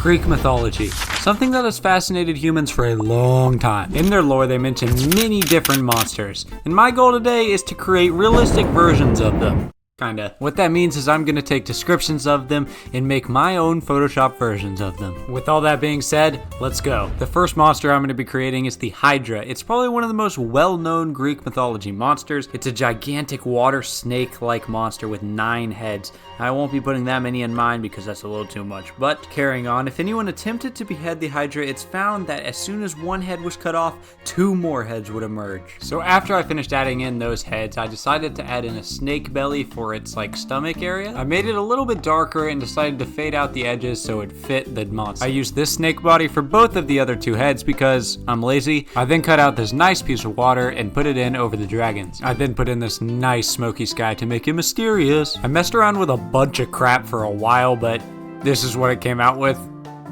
Greek mythology, something that has fascinated humans for a long time. In their lore, they mention many different monsters, and my goal today is to create realistic versions of them. Kinda. What that means is I'm gonna take descriptions of them and make my own Photoshop versions of them. With all that being said, let's go. The first monster I'm gonna be creating is the Hydra. It's probably one of the most well-known Greek mythology monsters. It's a gigantic water snake-like monster with 9 heads. I won't be putting that many in mine because that's a little too much. But carrying on, if anyone attempted to behead the Hydra, it's found that as soon as one head was cut off, 2 more heads would emerge. So after I finished adding in those heads, I decided to add in a snake belly for its stomach area. I made it a little bit darker and decided to fade out the edges so it fit the monster. I used this snake body for both of the other 2 heads because I'm lazy. I then cut out this nice piece of water and put it in over the dragons. I then put in this nice smoky sky to make it mysterious. I messed around with a bunch of crap for a while, but this is what it came out with.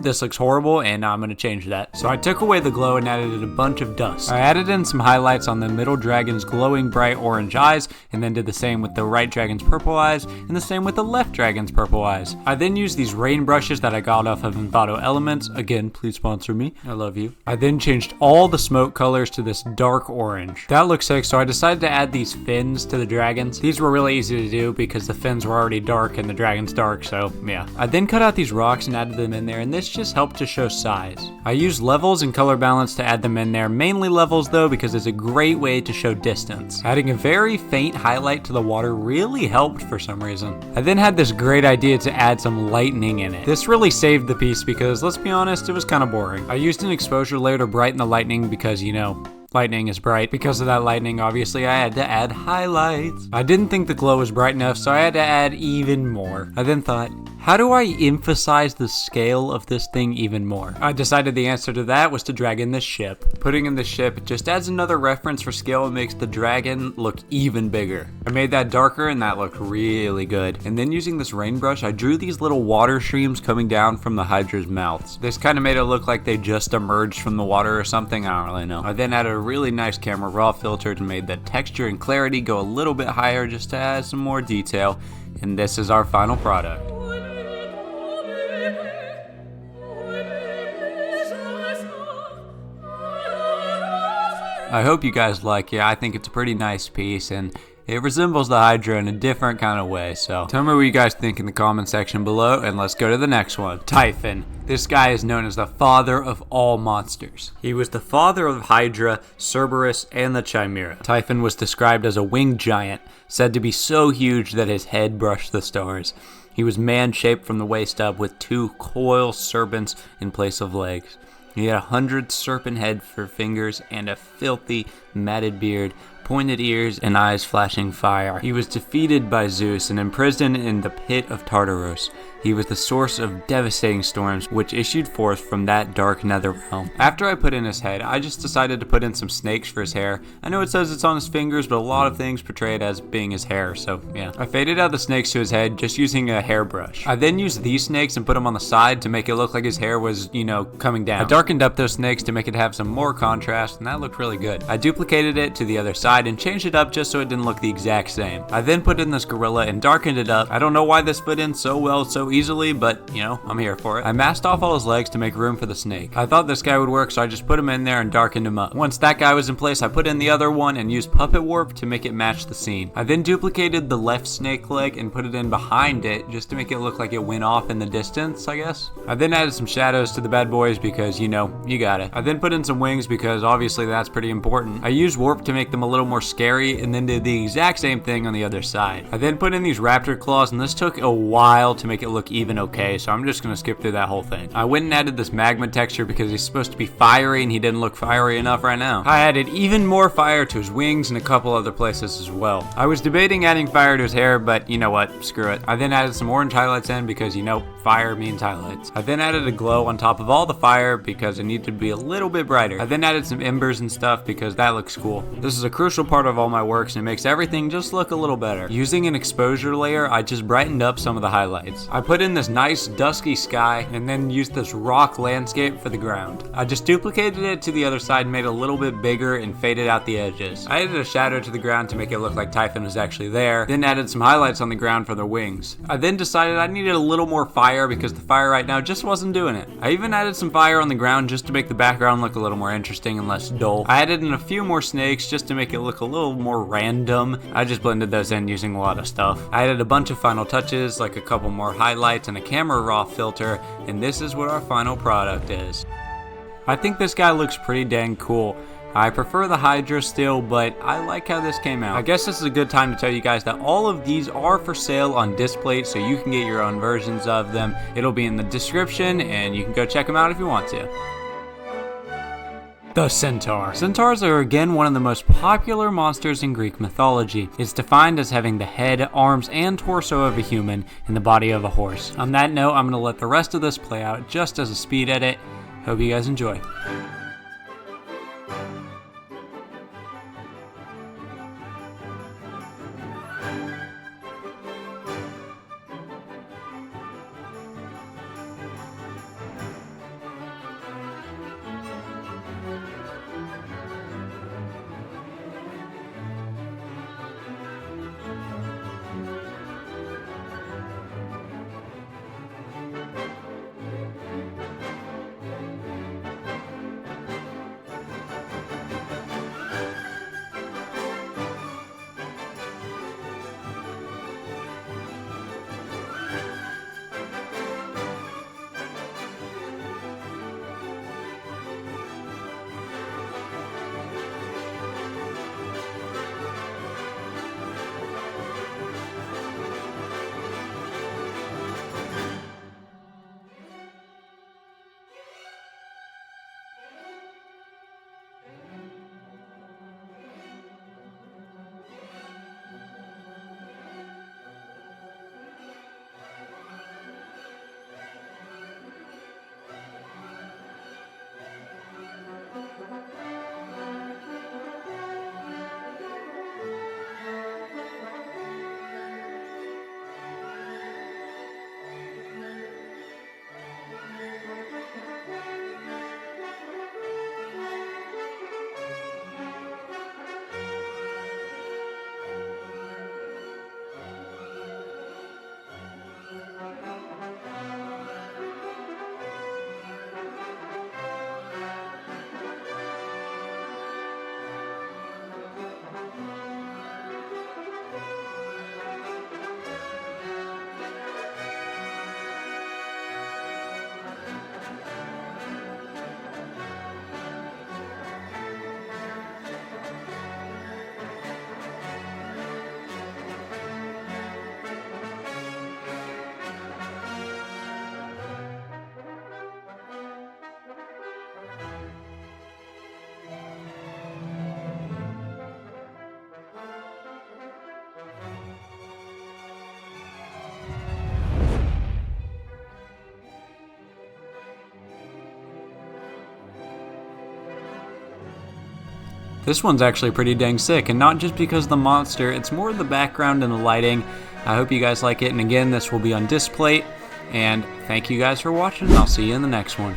This looks horrible and I'm gonna change that. So I took away the glow and added a bunch of dust. I added in some highlights on the middle dragon's glowing bright orange eyes, and then did the same with the right dragon's purple eyes, and the same with the left dragon's purple eyes. I then used these rain brushes that I got off of Envato Elements. Again, please sponsor me. I love you. I then changed all the smoke colors to this dark orange. That looks sick, so I decided to add these fins to the dragons. These were really easy to do because the fins were already dark and the dragon's dark, so yeah. I then cut out these rocks and added them in there, and this just helped to show size. I used levels and color balance to add them in there, mainly levels though because it's a great way to show distance. Adding a very faint highlight to the water really helped for some reason. I then had this great idea to add some lightning in it. This really saved the piece because, let's be honest, it was kind of boring. I used an exposure layer to brighten the lightning because, you know, lightning is bright. Because of that lightning, obviously, I had to add highlights. I didn't think the glow was bright enough, so I had to add even more. I then thought, how do I emphasize the scale of this thing even more? I decided the answer to that was to drag in the ship. Putting in the ship just adds another reference for scale and makes the dragon look even bigger. I made that darker and that looked really good. And then using this rain brush, I drew these little water streams coming down from the Hydra's mouths. This kind of made it look like they just emerged from the water or something, I don't really know. I then added a really nice camera raw filter and made the texture and clarity go a little bit higher just to add some more detail. And this is our final product. I hope you guys like it. I think it's a pretty nice piece and it resembles the Hydra in a different kind of way. So tell me what you guys think in the comment section below and let's go to the next one. Typhon. This guy is known as the father of all monsters. He was the father of Hydra, Cerberus, and the Chimera. Typhon was described as a winged giant, said to be so huge that his head brushed the stars. He was man-shaped from the waist up with 2 coil serpents in place of legs. He had 100 serpent head for fingers and a filthy, matted beard, pointed ears, and eyes flashing fire. He was defeated by Zeus and imprisoned in the pit of Tartarus. He was the source of devastating storms which issued forth from that dark nether realm. After I put in his head, I just decided to put in some snakes for his hair. I know it says it's on his fingers, but a lot of things portray it as being his hair, so yeah. I faded out the snakes to his head just using a hairbrush. I then used these snakes and put them on the side to make it look like his hair was, you know, coming down. I darkened up those snakes to make it have some more contrast, and that looked really good. I duplicated it to the other side and changed it up just so it didn't look the exact same. I then put in this gorilla and darkened it up. I don't know why this fit in so well so easily, but you know, I'm here for it. I masked off all his legs to make room for the snake. I thought this guy would work, so I just put him in there and darkened him up. Once that guy was in place, I put in the other one and used puppet warp to make it match the scene. I then duplicated the left snake leg and put it in behind it just to make it look like it went off in the distance, I guess. I then added some shadows to the bad boys because, you know, you got it. I then put in some wings because obviously that's pretty important. I used warp to make them a little more scary and then did the exact same thing on the other side. I then put in these raptor claws and this took a while to make it look even okay, so I'm just gonna skip through that whole thing. I went and added this magma texture because he's supposed to be fiery and he didn't look fiery enough right now. I added even more fire to his wings and a couple other places as well. I was debating adding fire to his hair, but you know what, screw it. I then added some orange highlights in because, you know, fire means highlights. I then added a glow on top of all the fire because it needed to be a little bit brighter. I then added some embers and stuff because that looks cool. This is a crucial part of all my works and it makes everything just look a little better. Using an exposure layer, I just brightened up some of the highlights. I put in this nice dusky sky and then used this rock landscape for the ground. I just duplicated it to the other side, made it a little bit bigger and faded out the edges. I added a shadow to the ground to make it look like Typhon was actually there, then added some highlights on the ground for the wings. I then decided I needed a little more fire fire because the fire right now just wasn't doing it. I even added some fire on the ground just to make the background look a little more interesting and less dull. I added in a few more snakes just to make it look a little more random. I just blended those in using a lot of stuff. I added a bunch of final touches, like a couple more highlights and a camera raw filter, and this is what our final product is. I think this guy looks pretty dang cool. I prefer the Hydra still, but I like how this came out. I guess this is a good time to tell you guys that all of these are for sale on DISPLATES, so you can get your own versions of them. It'll be in the description, and you can go check them out if you want to. The Centaur. Centaurs are again one of the most popular monsters in Greek mythology. It's defined as having the head, arms, and torso of a human and the body of a horse. On that note, I'm going to let the rest of this play out just as a speed edit. Hope you guys enjoy. This one's actually pretty dang sick, and not just because of the monster, it's more the background and the lighting. I hope you guys like it, and again, this will be on DISPLATE, and thank you guys for watching, and I'll see you in the next one.